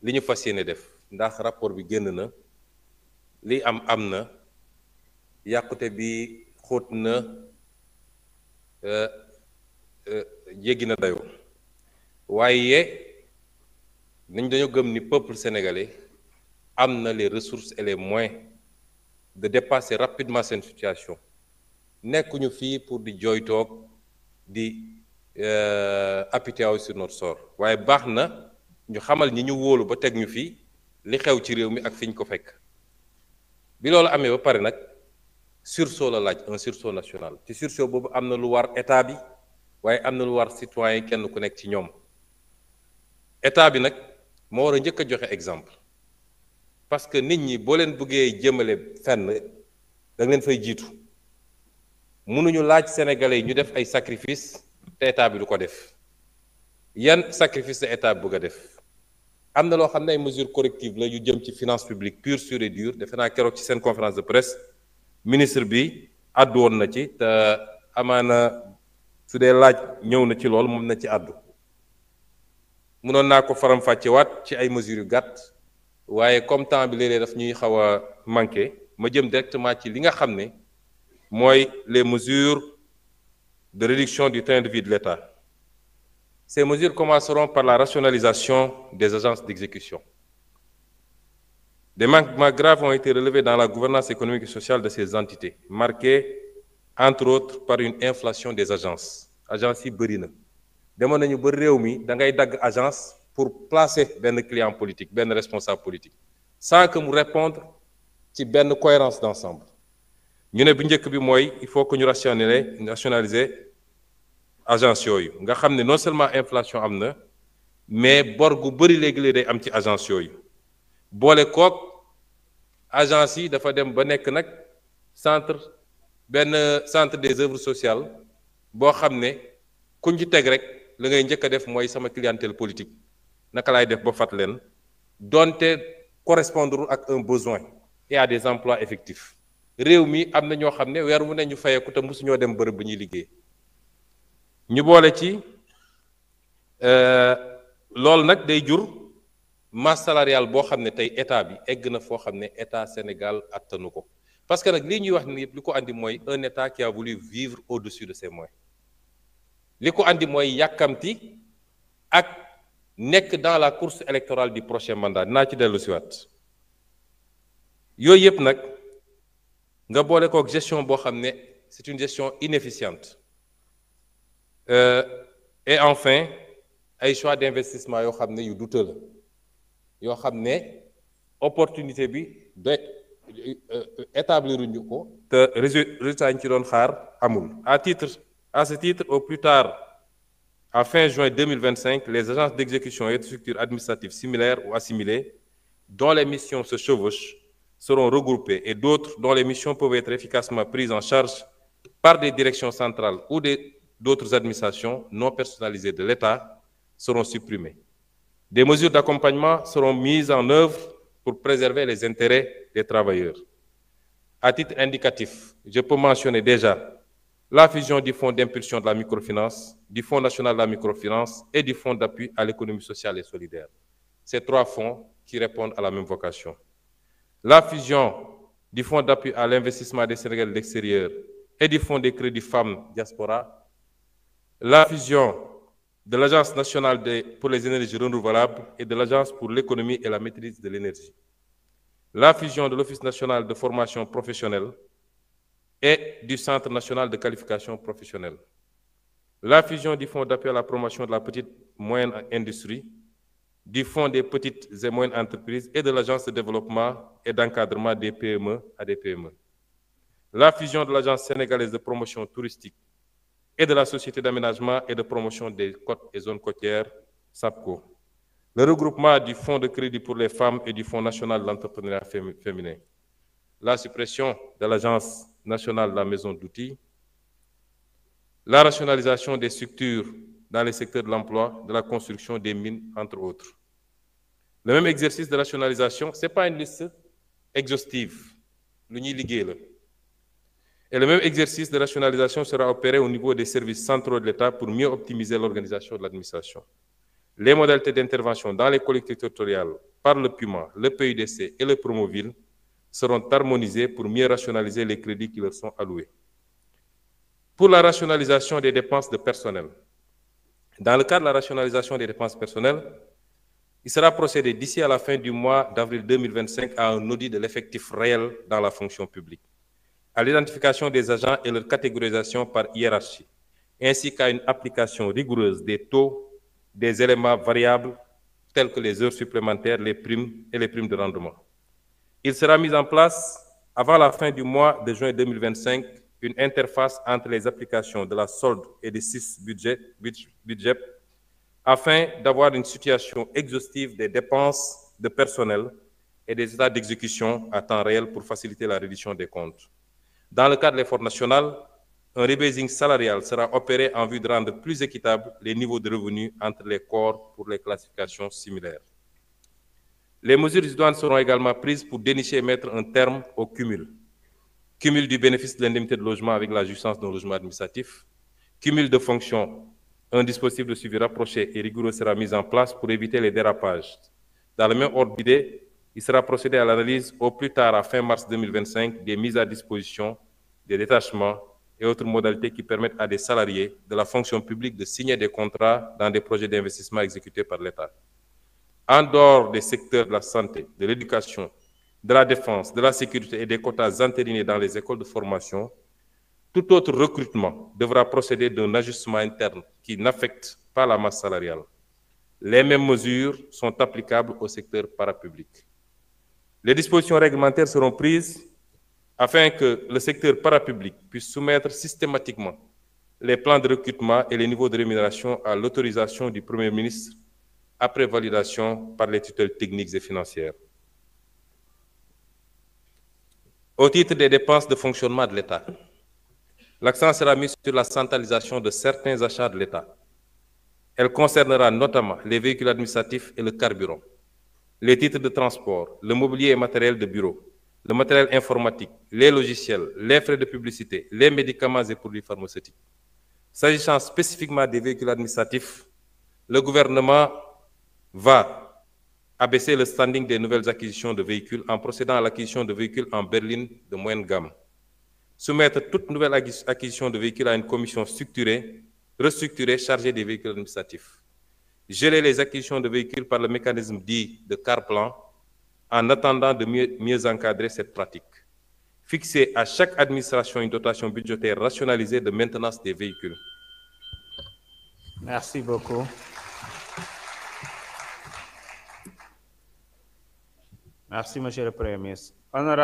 li ñu fas yéene def ndax rapport bi génn na li am na yàqute bi xóot na jéggi na dayoo waaye nañ dañoo gëm ni peuple sénégalais am na les ressources et les moyens de dépasser rapidement cette situation nekkuñu fii pour di jooytoog di apitoyer sur notre sort waaye baax na ñu xamal ñi ñu wóolu ba teg ñu fii li xew ci réew mi ak fi ñu ko fekk bi loolu amee ba pare nag sursaut la laaj un sursaut national ci sursaut boobu am na lu war état bi waaye am na lu war citoyen kenn ku nekk ci ñoom état bi nag moo war a njëkk a joxe exemple parce que nit ñi boo leen bëggee jëmale fenn da nga leen fay jiitu mënuñu laaj sénégalais yi ñu def ay sacrifice te état bi du ko def yan sacrifice la état bi bëgg a def am na loo xam ne ay mesures correctives la yu jëm ci finance publique pure sûre et dure defe naa keroog ci seen conférence de presse ministre bi àddu woon na ci te amaana su dee laaj ñëw na ci lool moom na ci àddu mënoon naa ko faram-fàccewaat ci ay mesures yu gàtt waaye comme temps bi léeg-léeg daf ñuy xaw a manqué ma jëm directement ci li nga xam ne mooy les mesures de réduction du train de vie de l'État. Ces mesures commenceront par la rationalisation des agences d'exécution. Des manquements graves ont été relevés dans la gouvernance économique et sociale de ces entités, marquées entre autres par une inflation des agences. Agences yi bëri na demoon nañu ba réew mi da ngay dagg agence pour placer benn client politique benn responsable politique sans que mu répondre ci benn cohérence d'ensemble. ñu ne bu njëkk bi mooy il faut que ñu rationaliser agence yooyu nga xam ne non seulement inflation am na mais bor gu bëri léegi day am ci agence yooyu boole kook agence yi dafa dem ba nekk nag centre des œuvres sociales boo xam ne kuñ ci teg rek la ngay njëkk a def mooy sama clientèle politique naka laay def ba fat leen donte correspondre ak un besoin et à des emplois effectifs réew mi am na ñoo xam ne weer mu ne ñu fayeeku te mosuñoo dem bërëb bu ñuy liggéey ñu boole ci loolu nag day jur masse salariale boo xam ne tey état bi egg na foo xam ne état Sénégal attanu ko parce que nag lii ñuy wax ni yëpp li ko andi mooy un état qui a voulu vivre au-dessus de ses moyens li ko andi mooy yàkkamti ak nekk dans la course électorale du prochain mandat dinaa ci dellu siwaat yooyu yëpp nag nga boole kook gestion boo xam ne c'est une gestion inefficiente et enfin ay choix d'investissement yoo xam ne yu douteux la yoo xam ne opportunité bi de établir ñu ko te résultat yi ñu ci doon xaar amul à ce titre au plus tard à fin juin 2025 les agences d'exécution et de structures administratives similaires ou assimilées dont les missions se chevauchent seront regroupées et d'autres dont les missions peuvent être efficacement prises en charge par des directions centrales ou d'autres administrations non personnalisées de l'État seront supprimées. Des mesures d'accompagnement seront mises en œuvre pour préserver les intérêts des travailleurs. À titre indicatif, je peux mentionner déjà la fusion du Fonds d'impulsion de la microfinance, du Fonds national de la microfinance et du Fonds d'appui à l'économie sociale et solidaire. Ces trois fonds qui répondent à la même vocation. La fusion du Fonds d'appui à l'investissement des Sénégalais de l'extérieur et du Fonds des crédits femmes diaspora. La fusion de l'Agence nationale pour les énergies renouvelables et de l'Agence pour l'économie et la maîtrise de l'énergie. La fusion de l'Office national de formation professionnelle et du Centre national de qualification professionnelle. La fusion du Fonds d'appui à la promotion de la petite et moyenne industrie, du Fonds des petites et moyennes entreprises et de l'Agence de développement et d'encadrement des PME à des PME. La fusion de l'Agence sénégalaise de promotion touristique et de la Société d'aménagement et de promotion des côtes et zones côtières, SAPCO. Le regroupement du Fonds de crédit pour les femmes et du Fonds national de l'entrepreneuriat féminin. La suppression de l'Agence nationale de la maison d'outils. La rationalisation des structures dans les secteurs de l'emploi, de la construction, des mines, entre autres. Le même exercice de rationalisation, ce n'est pas une liste exhaustive. Et le même exercice de rationalisation sera opéré au niveau des services centraux de l'État pour mieux optimiser l'organisation de l'administration. Les modalités d'intervention dans les collectivités territoriales par le PUMA, le PUDC et le Promoville seront harmonisés pour mieux rationaliser les crédits qui leur sont alloués. Pour la rationalisation des dépenses de personnel, dans le cadre de la rationalisation des dépenses personnelles, il sera procédé d'ici à la fin du mois d'avril 2025 à un audit de l'effectif réel dans la fonction publique, à l'identification des agents et leur catégorisation par hiérarchie, ainsi qu'à une application rigoureuse des taux des éléments variables tels que les heures supplémentaires, les primes et les primes de rendement. Il sera mis en place, avant la fin du mois de juin 2025, une interface entre les applications de la solde et des 6 budgets afin d'avoir une situation exhaustive des dépenses de personnel et des états d'exécution à temps réel pour faciliter la reddition des comptes. Dans le cadre de l'effort national, un rebasing salarial sera opéré en vue de rendre plus équitables les niveaux de revenus entre les corps pour les classifications similaires. Les mesures idoines seront également prises pour dénicher et mettre un terme au cumul. Cumul du bénéfice de l'indemnité de logement avec la jouissance d'un logement administratif, cumul de fonctions. Un dispositif de suivi rapproché et rigoureux sera mis en place pour éviter les dérapages. Dans le même ordre d'idée, il sera procédé à l'analyse au plus tard à fin mars 2025 des mises à disposition, des détachements et autres modalités qui permettent à des salariés de la fonction publique de signer des contrats dans des projets d'investissement exécutés par l'État. En dehors des secteurs de la santé, de l'éducation, de la défense, de la sécurité et des quotas entérinés dans les écoles de formation, tout autre recrutement devra procéder d'un ajustement interne qui n'affecte pas la masse salariale. Les mêmes mesures sont applicables au secteur parapublic. Les dispositions réglementaires seront prises afin que le secteur parapublic puisse soumettre systématiquement les plans de recrutement et les niveaux de rémunération à l'autorisation du Premier ministre après validation par les tutelles techniques et financières. Au titre des dépenses de fonctionnement de l'État, l'accent sera mis sur la centralisation de certains achats de l'État. Elle concernera notamment les véhicules administratifs et le carburant, les titres de transport, le mobilier et matériel de bureau, le matériel informatique, les logiciels, les frais de publicité, les médicaments et produits pharmaceutiques. S'agissant spécifiquement des véhicules administratifs, le gouvernement va abaisser le standing des nouvelles acquisitions de véhicules en procédant à l'acquisition de véhicules en berline de moyenne gamme. Soumettre toute nouvelle acquisition de véhicules à une commission restructurée chargée des véhicules administratifs. Geler les acquisitions de véhicules par le mécanisme dit de car-plan en attendant de mieux encadrer cette pratique. Fixer à chaque administration une dotation budgétaire rationalisée de maintenance des véhicules. Merci beaucoup. Merci, Monsieur le Premier ministre. Honorable